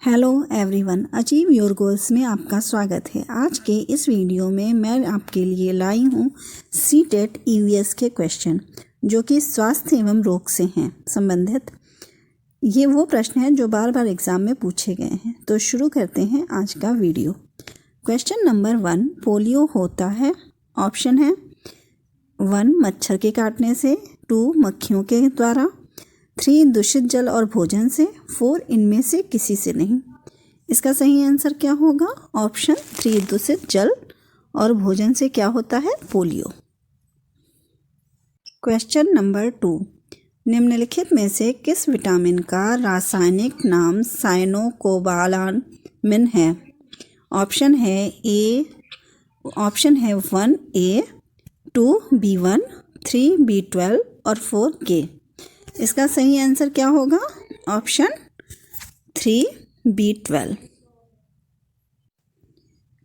Hello everyone, achieve your goals में आपका स्वागत है। आज के इस वीडियो में मैं आपके लिए लाई हूँ सीटेट ईवीएस के क्वेश्चन जो कि स्वास्थ्य एवं रोग से हैं संबंधित। ये वो प्रश्न हैं जो बार बार एग्ज़ाम में पूछे गए हैं। तो शुरू करते हैं आज का वीडियो। क्वेश्चन नंबर 1, पोलियो होता है। ऑप्शन है 1 मच्छर के काटने से, 2 मक्खियों के द्वारा, 3 दूषित जल और भोजन से, 4 इनमें से किसी से नहीं। इसका सही आंसर क्या होगा? ऑप्शन 3 दूषित जल और भोजन से क्या होता है? पोलियो। क्वेश्चन नंबर 2, निम्नलिखित में से किस विटामिन का रासायनिक नाम साइनोकोबालामिन है? ऑप्शन है 1A, 2 B1, 3 B12 और 4 K। इसका सही आंसर क्या होगा? Option 3 B12।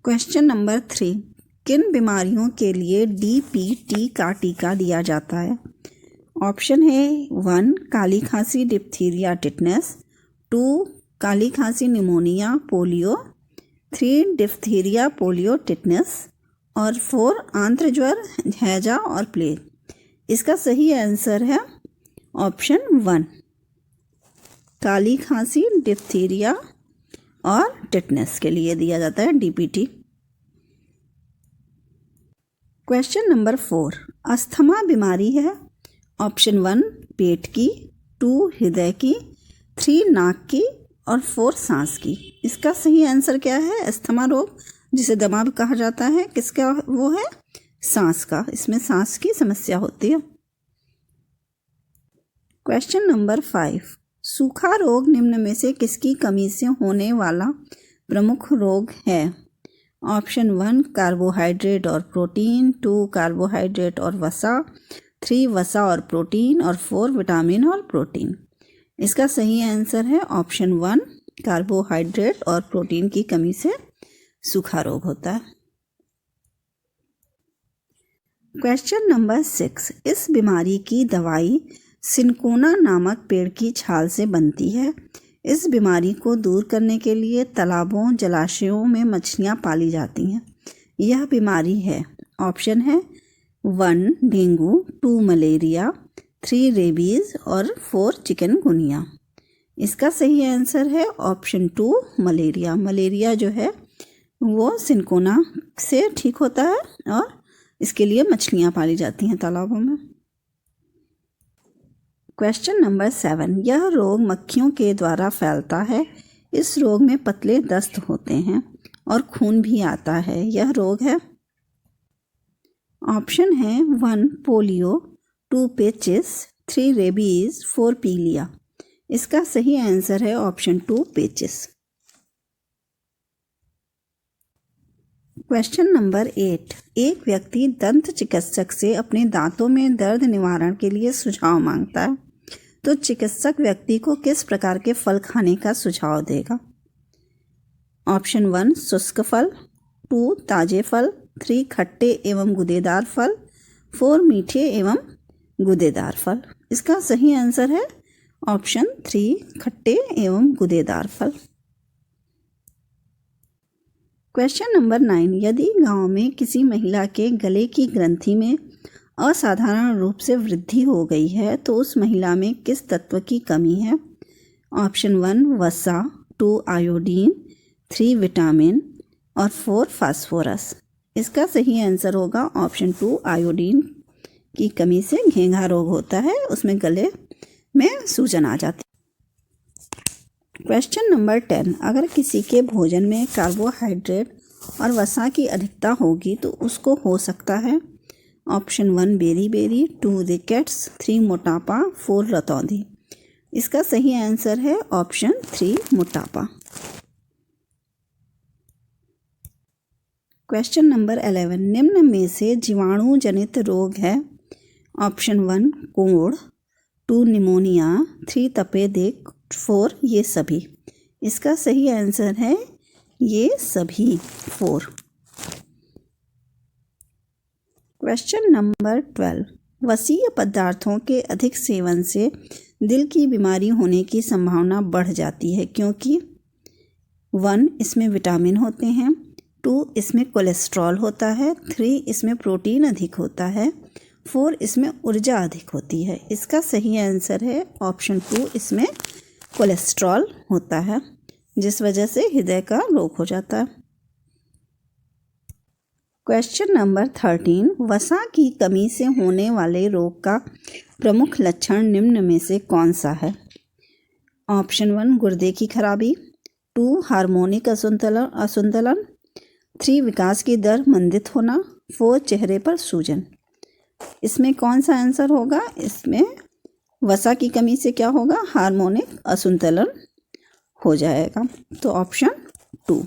क्वेश्चन नंबर 3, किन बीमारियों के लिए DPT का टीका दिया जाता है? ऑप्शन है 1 काली खांसी डिप्थीरिया टिटनेस, 2 काली खांसी pneumonia polio, 3 diphtheria polio tetanus और 4 आंत्रज्वर हैजा और प्लेग। इसका सही आंसर है ऑप्शन 1 काली खांसी डिप्थीरिया और टिटनेस के लिए दिया जाता है DPT। क्वेश्चन नंबर 4, अस्थमा बीमारी है। ऑप्शन 1 पेट की, 2 हृदय की, 3 नाक की और 4 सांस की। इसका सही आंसर क्या है? अस्थमा रोग जिसे दमा भी कहा जाता है, किसका वो है? सांस का। इसमें सांस की समस्या होती है। क्वेश्चन नंबर 5, सूखा रोग निम्न में से किसकी कमी से होने वाला प्रमुख रोग है? ऑप्शन 1 कार्बोहाइड्रेट और प्रोटीन, 2 कार्बोहाइड्रेट और वसा, 3 वसा और प्रोटीन और 4 विटामिन और प्रोटीन। इसका सही आंसर है ऑप्शन 1 कार्बोहाइड्रेट और प्रोटीन की कमी से सूखा रोग होता है। क्वेश्चन नंबर 6, इस बीमारी की दवाई सिनकोना नामक पेड़ की छाल से बनती है। इस बीमारी को दूर करने के लिए तालाबों जलाशयों में मछलियाँ पाली जाती हैं। यह बीमारी है। ऑप्शन है 1 डेंगू, 2 मलेरिया, 3 रेबीज़ और 4 चिकनगुनिया। इसका सही आंसर है ऑप्शन 2 मलेरिया। मलेरिया जो है वो सिनकोना से ठीक होता है और इसके लिए मछलियाँ पाली जाती हैं तालाबों में। क्वेश्चन नंबर 7, यह रोग मक्खियों के द्वारा फैलता है। इस रोग में पतले दस्त होते हैं और खून भी आता है। यह रोग है? ऑप्शन है 1 पोलियो, 2 पेचिस, 3 रेबीज, 4 पीलिया। इसका सही आंसर है ऑप्शन 2 पेचिस। क्वेश्चन नंबर 8, एक व्यक्ति दंत चिकित्सक से अपने दांतों में दर्द निवारण के लिए सुझाव मांगता है, तो चिकित्सक व्यक्ति को किस प्रकार के फल खाने का सुझाव देगा? ऑप्शन 1 शुष्क फल, 2 ताजे फल, 3 खट्टे एवं गूदेदार फल, 4 मीठे एवं गूदेदार फल। इसका सही आंसर है ऑप्शन 3 खट्टे एवं गूदेदार फल। क्वेश्चन नंबर 9, यदि गांव में किसी महिला के गले की ग्रंथि में असाधारण रूप से वृद्धि हो गई है तो उस महिला में किस तत्व की कमी है? ऑप्शन 1 वसा, 2 आयोडीन, 3 विटामिन और 4 फास्फोरस। इसका सही आंसर होगा ऑप्शन 2 आयोडीन की कमी से घेंघा रोग होता है, उसमें गले में सूजन आ जाती है। क्वेश्चन नंबर 10, अगर किसी के भोजन में कार्बोहाइड्रेट और वसा की अधिकता होगी तो उसको हो सकता है? ऑप्शन 1 बेरी, 2 रिकेट्स, 3 मोटापा, 4 रतौंधी। इसका सही आंसर है ऑप्शन 3 मोटापा। क्वेश्चन नंबर 11, निम्न में से जीवाणु जनित रोग है? ऑप्शन 1 कोढ़, 2 निमोनिया, 3 तपेदिक, 4 ये सभी। इसका सही आंसर है ये सभी 4। क्वेश्चन नंबर 12, वसीय पदार्थों के अधिक सेवन से दिल की बीमारी होने की संभावना बढ़ जाती है क्योंकि 1 इसमें विटामिन होते हैं, 2 इसमें कोलेस्ट्रॉल होता है, 3 इसमें प्रोटीन अधिक होता है, 4 इसमें ऊर्जा अधिक होती है। इसका सही आंसर है ऑप्शन 2, इसमें कोलेस्ट्रॉल होता है, जिस वजह से हृदय का रोग हो जाता है। क्वेश्चन नंबर 13, वसा की कमी से होने वाले रोग का प्रमुख लक्षण निम्न में से कौन सा है? ऑप्शन 1 गुर्दे की खराबी, 2 हार्मोनिक असंतुलन, 3 विकास की दर मंदित होना, 4 चेहरे पर सूजन। इसमें कौन सा आंसर होगा? इसमें वसा की कमी से क्या होगा? हार्मोनिक असंतुलन हो जाएगा, तो ऑप्शन 2।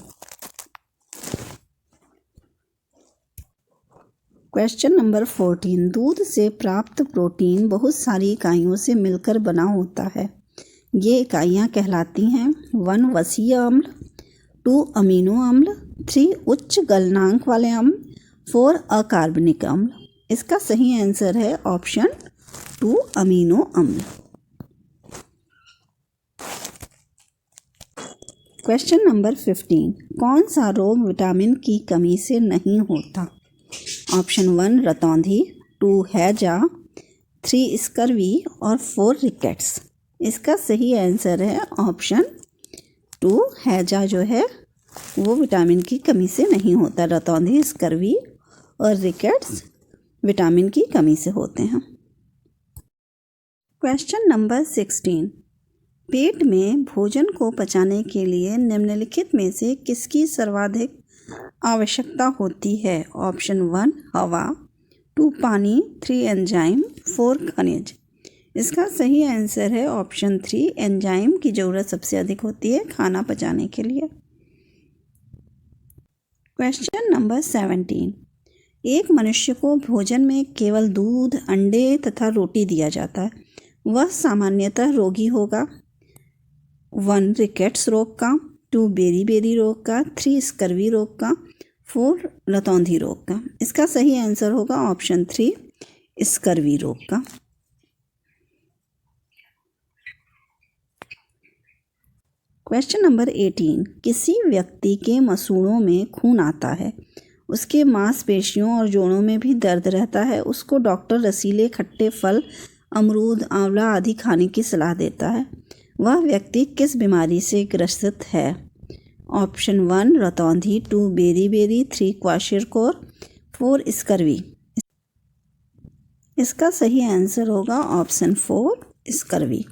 क्वेश्चन नंबर 14, दूध से प्राप्त प्रोटीन बहुत सारी इकाइयों से मिलकर बना होता है। ये इकाइयाँ कहलाती हैं 1 वसीय अम्ल, 2 अमीनो अम्ल, 3 उच्च गलनांक वाले अम्ल, 4 अकार्बनिक अम्ल। इसका सही आंसर है ऑप्शन 2 अमीनो अम्ल। क्वेश्चन नंबर 15, कौन सा रोग विटामिन की कमी से नहीं होता? ऑप्शन 1 रतौंधी, 2 हैजा, 3 स्कर्वी और 4 रिकेट्स। इसका सही आंसर है ऑप्शन 2 हैजा जो है वो विटामिन की कमी से नहीं होता। रतौंधी, स्कर्वी और रिकेट्स विटामिन की कमी से होते हैं। क्वेश्चन नंबर 16, पेट में भोजन को पचाने के लिए निम्नलिखित में से किसकी सर्वाधिक आवश्यकता होती है? ऑप्शन 1 हवा, 2 पानी, 3 एंजाइम, 4 खनिज। इसका सही आंसर है ऑप्शन 3 एंजाइम की ज़रूरत सबसे अधिक होती है खाना पचाने के लिए। क्वेश्चन नंबर 17, एक मनुष्य को भोजन में केवल दूध, अंडे तथा रोटी दिया जाता है, वह सामान्यतः रोगी होगा 1 रिकेट्स रोग का, 2 बेरी रोग का, 3 स्कर्वी रोग का, 4 रतौंधी रोग का। इसका सही आंसर होगा ऑप्शन 3 स्कर्वी रोग का। क्वेश्चन नंबर 18, किसी व्यक्ति के मसूड़ों में खून आता है, उसके मांसपेशियों और जोड़ों में भी दर्द रहता है, उसको डॉक्टर रसीले खट्टे फल, अमरूद, आंवला आदि खाने की सलाह देता है, वह व्यक्ति किस बीमारी से ग्रसित है? ऑप्शन 1 रतौंधी, 2 बेरी, 3 क्वाशिरकोर, 4 स्कर्वी। इसका सही आंसर होगा ऑप्शन 4 स्कर्वी।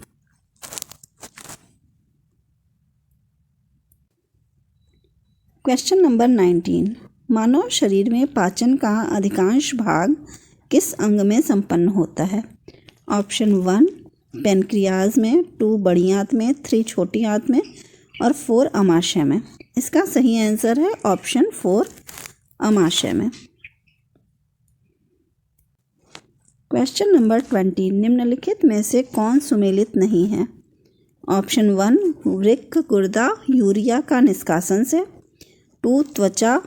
क्वेश्चन नंबर 19, मानव शरीर में पाचन का अधिकांश भाग किस अंग में संपन्न होता है? ऑप्शन 1 पेनक्रियाज में, 2 बड़ी आंत में, 3 छोटी आंत में और 4 अमाशय में। इसका सही आंसर है ऑप्शन 4 अमाशय में। क्वेश्चन नंबर 20, निम्नलिखित में से कौन सुमेलित नहीं है? ऑप्शन 1 वृक्क गुर्दा यूरिया का निष्कासन से, 2 त्वचा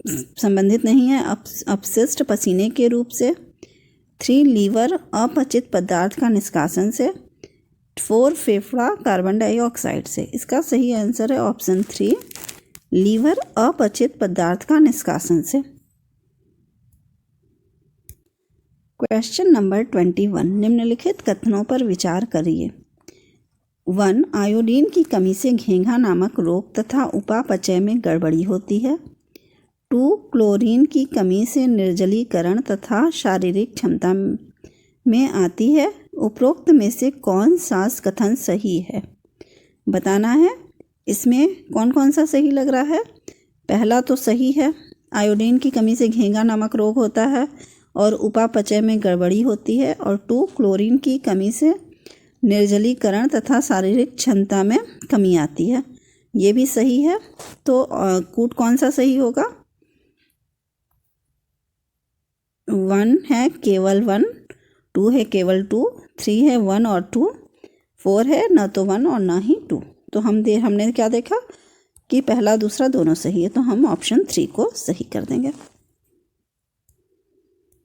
संबंधित नहीं है अपशिष्ट पसीने के रूप से, 3 लीवर अपचित पदार्थ का निष्कासन से, 4 फेफड़ा कार्बन डाइऑक्साइड से। इसका सही आंसर है ऑप्शन 3 लीवर अपचित पदार्थ का निष्कासन से। क्वेश्चन नंबर 21, निम्नलिखित कथनों पर विचार करिए। 1 आयोडीन की कमी से घेंघा नामक रोग तथा उपापचय में गड़बड़ी होती है। 2 क्लोरीन की कमी से निर्जलीकरण तथा शारीरिक क्षमता में आती है। उपरोक्त में से कौन सा कथन सही है? बताना है। इसमें कौन कौन सा सही लग रहा है? पहला तो सही है, आयोडीन की कमी से घेंघा नामक रोग होता है और उपापचय में गड़बड़ी होती है, और 2 क्लोरीन की कमी से निर्जलीकरण तथा शारीरिक क्षमता में कमी आती है, ये भी सही है। तो कूट कौन सा सही होगा? 1 है केवल 1, 2 है केवल 2, 3 है 1 और 2, 4 है न तो 1 और ना ही 2। तो हमने क्या देखा कि पहला दूसरा दोनों सही है, तो हम ऑप्शन 3 को सही कर देंगे।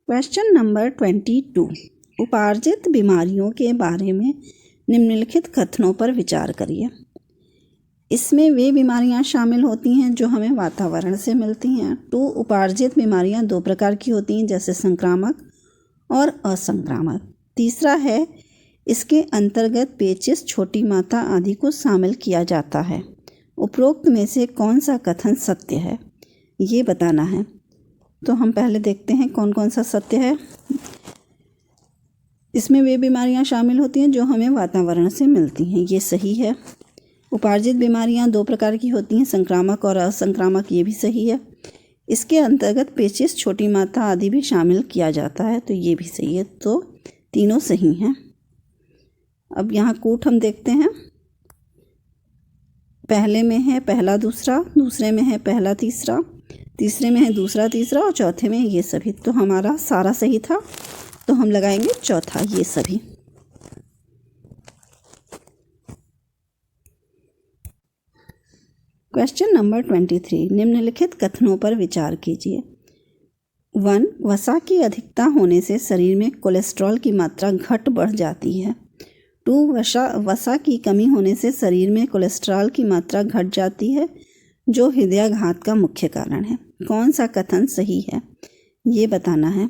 क्वेश्चन नंबर 22, उपार्जित बीमारियों के बारे में निम्नलिखित कथनों पर विचार करिए। इसमें वे बीमारियां शामिल होती हैं जो हमें वातावरण से मिलती हैं। 2 उपार्जित बीमारियां 2 प्रकार की होती हैं, जैसे संक्रामक और असंक्रामक। तीसरा है, इसके अंतर्गत पेचिश, छोटी माता आदि को शामिल किया जाता है। उपरोक्त में से कौन सा कथन सत्य है, ये बताना है। तो हम पहले देखते हैं कौन कौन सा सत्य है। इसमें वे बीमारियां शामिल होती हैं जो हमें वातावरण से मिलती हैं, ये सही है। उपार्जित बीमारियां 2 प्रकार की होती हैं, संक्रामक और असंक्रामक, ये भी सही है। इसके अंतर्गत पेचिश, छोटी माता आदि भी शामिल किया जाता है, तो ये भी सही है। तो तीनों सही हैं। अब यहाँ कूट हम देखते हैं। पहले में है पहला दूसरा, दूसरे में है पहला तीसरा, तीसरे में है दूसरा तीसरा और चौथे में ये सभी। तो हमारा सारा सही था, तो हम लगाएंगे चौथा, ये सभी। क्वेश्चन नंबर 23, निम्नलिखित कथनों पर विचार कीजिए। 1. वसा की अधिकता होने से शरीर में कोलेस्ट्रॉल की मात्रा घट बढ़ जाती है। 2. वसा की कमी होने से शरीर में कोलेस्ट्रॉल की मात्रा घट जाती है, जो हृदयाघात का मुख्य कारण है। कौन सा कथन सही है, ये बताना है।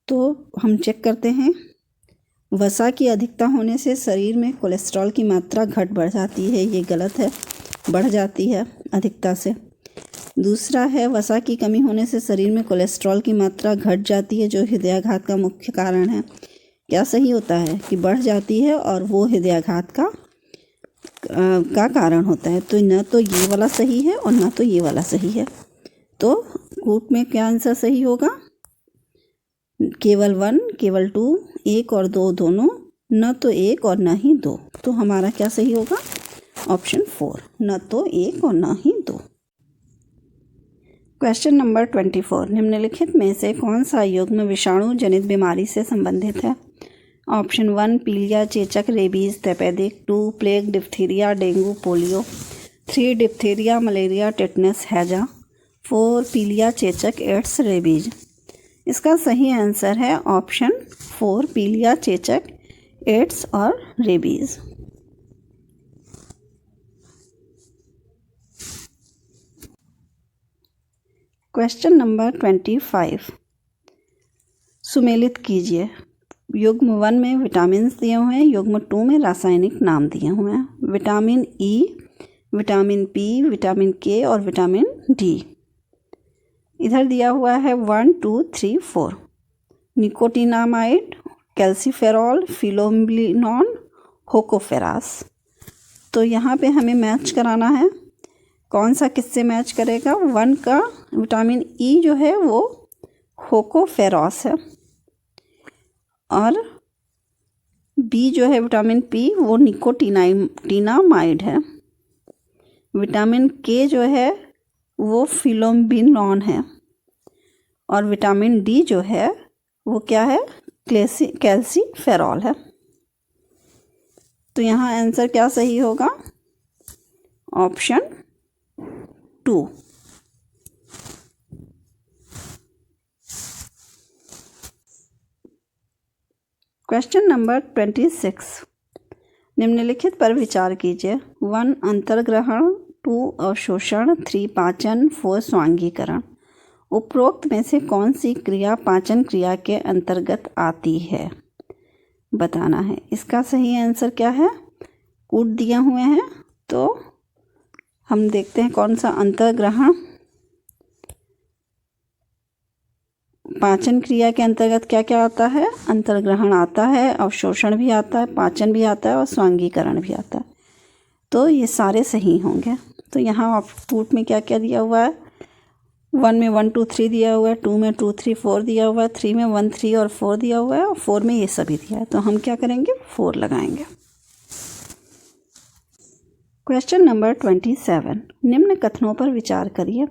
तो हम चेक करते हैं। वसा की अधिकता होने से शरीर में कोलेस्ट्रॉल की मात्रा घट बढ़ जाती है, ये गलत है, बढ़ जाती है अधिकता से। दूसरा है, वसा की कमी होने से शरीर में कोलेस्ट्रॉल की मात्रा घट जाती है, जो हृदयाघात का मुख्य कारण है। क्या सही होता है कि बढ़ जाती है और वो हृदयाघात का कारण होता है। तो न तो ये वाला सही है और न तो ये वाला सही है। तो कूट में क्या आंसर सही होगा? केवल 1, केवल 2, 1 और 2 दोनों, न तो 1 और न ही 2। तो हमारा क्या सही होगा? ऑप्शन 4, न तो 1 और न ही 2। क्वेश्चन नंबर 24, निम्नलिखित में से कौन सा युग्म विषाणु जनित बीमारी से संबंधित है? ऑप्शन 1 पीलिया, चेचक, रेबीज, तपेदिक। 2 plague, diphtheria, dengue, polio. 3 diphtheria, malaria, tetanus, हैजा। 4 पीलिया, चेचक, एड्स, रेबीज। इसका सही आंसर है ऑप्शन 4 पीलिया, चेचक, एड्स और रेबीज। क्वेश्चन नंबर 25, सुमेलित कीजिए। युग्म 1 में विटामिन दिए हुए हैं, युग्म 2 में रासायनिक नाम दिए हुए हैं। Vitamin E, vitamin P, vitamin के और विटामिन डी। इधर दिया हुआ है 1, 2, 3, 4। Nicotinamide, calciferol, phylloquinone, tocopherols. तो यहाँ पे हमें मैच कराना है। कौन सा किससे मैच करेगा? 1 का विटामिन ई जो है वो होकोफेरॉस है, और बी जो है विटामिन पी वो निकोटिनामाइड है। विटामिन के जो है वो फिलोमिनॉन है, और विटामिन डी जो है वो क्या है? कैल्सीफेरॉल है। तो यहाँ आंसर क्या सही होगा? ऑप्शन 2। क्वेश्चन नंबर 26, निम्नलिखित पर विचार कीजिए। 1 अंतर्ग्रहण, 2 अवशोषण, 3 पाचन, 4 स्वांगीकरण। उपरोक्त में से कौन सी क्रिया पाचन क्रिया के अंतर्गत आती है, बताना है। इसका सही आंसर क्या है? कूट दिए हुए हैं, तो हम देखते हैं कौन सा अंतर्ग्रहण पाचन क्रिया के अंतर्गत क्या क्या आता है। अंतर्ग्रहण आता है, अवशोषण भी आता है, पाचन भी आता है और स्वांगीकरण भी आता है। तो ये सारे सही होंगे। तो यहाँ आउटपुट में क्या क्या दिया हुआ है? 1 में 1, 2, 3 दिया हुआ है, 2 में 2, 3, 4 दिया हुआ है, 3 में 1, 3 और 4 दिया हुआ है, और 4 में ये सभी दिया है। तो हम क्या करेंगे? 4 लगाएंगे। क्वेश्चन नंबर 27, निम्न कथनों पर विचार करिए।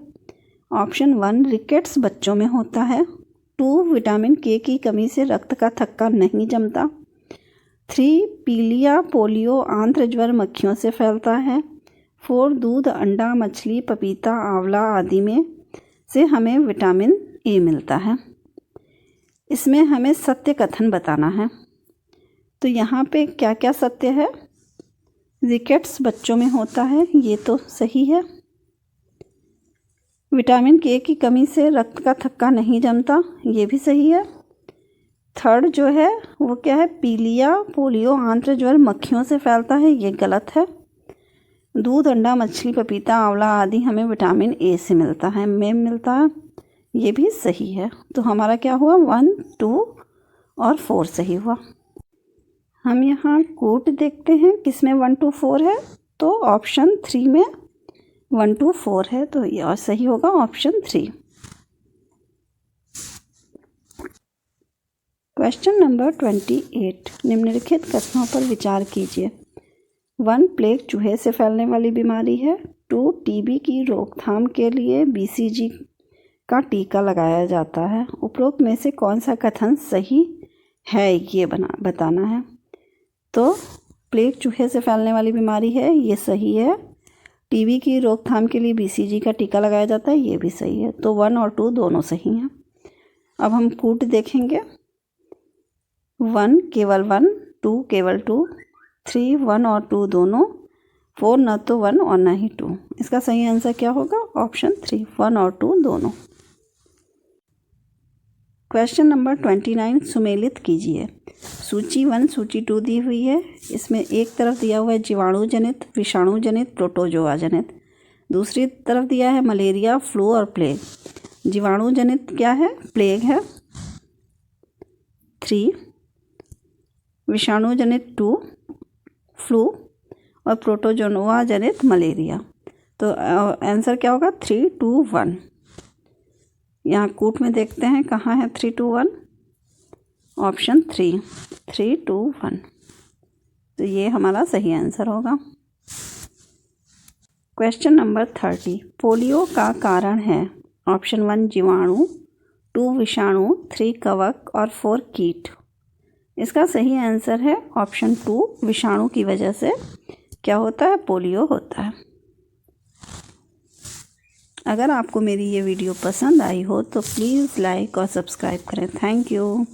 ऑप्शन 1 रिकेट्स बच्चों में होता है। 2 विटामिन के की कमी से रक्त का थक्का नहीं जमता। 3 पीलिया, पोलियो, आंत्र ज्वर मक्खियों से फैलता है। 4 दूध, अंडा, मछली, पपीता, आंवला आदि में से हमें विटामिन ए मिलता है। इसमें हमें सत्य कथन बताना है। तो यहाँ पे क्या क्या सत्य है? रिकेट्स बच्चों में होता है, ये तो सही है। विटामिन के की कमी से रक्त का थक्का नहीं जमता, ये भी सही है। थर्ड जो है वो क्या है, पीलिया, पोलियो, आंत्र ज्वर मक्खियों से फैलता है, ये गलत है। दूध, अंडा, मछली, पपीता, आंवला आदि हमें विटामिन ए से मिलता है, मिलता है, ये भी सही है। तो हमारा क्या हुआ, 1, 2 और 4 सही हुआ। हम यहाँ कोट देखते हैं किसमें 1 to 4 है, तो ऑप्शन 3 में 1 to 4 है, तो यह सही होगा ऑप्शन 3। क्वेश्चन नंबर 28, निम्नलिखित कथनों पर विचार कीजिए। 1 प्लेग चूहे से फैलने वाली बीमारी है। 2 टीबी की रोकथाम के लिए बीसीजी का टीका लगाया जाता है। उपरोक्त में से कौन सा कथन सही है, ये बताना है। तो प्लेग चूहे से फैलने वाली बीमारी है, ये सही है। टीबी की रोकथाम के लिए बीसीजी का टीका लगाया जाता है, ये भी सही है। तो 1 और 2 दोनों सही हैं। अब हम कूट देखेंगे। 1 केवल 1, 2 केवल 2, 3 1 और 2 दोनों, 4 न तो 1 और न ही 2। इसका सही आंसर क्या होगा, ऑप्शन 3, 1 और 2 दोनों। क्वेश्चन नंबर 29, सुमेलित कीजिए। सूची 1 सूची 2 दी हुई है। इसमें एक तरफ दिया हुआ है जीवाणु जनित, विषाणु जनित, प्रोटोजोआ जनित। दूसरी तरफ दिया है मलेरिया, फ्लू और प्लेग। जीवाणु जनित क्या है, प्लेग है 3, विषाणु जनित 2, फ्लू और प्रोटोजोआ जनित मलेरिया। तो आंसर क्या होगा, 3, 2, 1। यहाँ कूट में देखते हैं कहाँ है 3, 2, 1, ऑप्शन 3, 3, 2, 1। तो ये हमारा सही आंसर होगा। क्वेश्चन नंबर 30, पोलियो का कारण है। ऑप्शन 1 जीवाणु, 2 विषाणु, 3 कवक और 4 कीट। इसका सही आंसर है ऑप्शन 2, विषाणु की वजह से क्या होता है, पोलियो होता है। अगर आपको मेरी ये वीडियो पसंद आई हो तो प्लीज़ लाइक और सब्सक्राइब करें। Thank you.